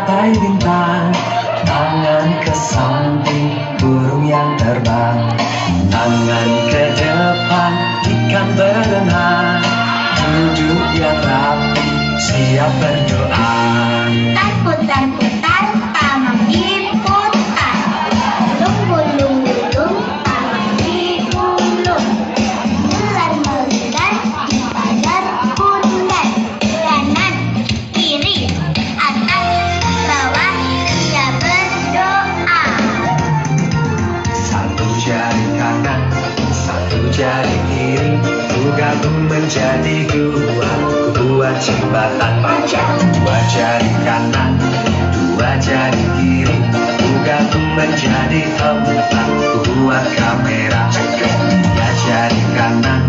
meratai bintang. Tangan ke samping, burung yang terbang. Tangan ke depan, ikan berenang. Duduk yang rapi, siap berdoa. Putar-putar, tangan diputar. Gulung-gulung, tangan digulung. Melar-melar, dipagar bundar. Kanan, kiri, atas, bawah, siap berdoa. Satu jari kanan, satu jari kiri, ku gabung menjadi dua. Ku buat jembatan panjang. Dua jari kanan, dua jari kiri, ku gabung menjadi empat. Ku buat kamera. Tiga jari kanan,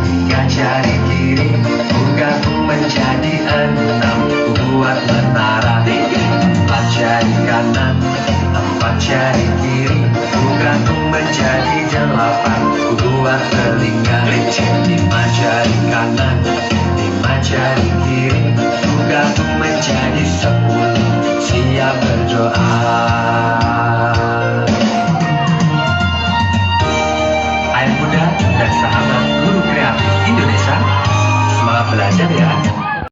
tiga jari kiri, ku gabung menjadi enam. Ku buat menara. Empat jari kanan, empat jari kiri, ku gabung menjadi delapan. Ku buat telinga. Lima jari kanan, lima jari kiri, ku gabung menjadi 10. Siap berdoa.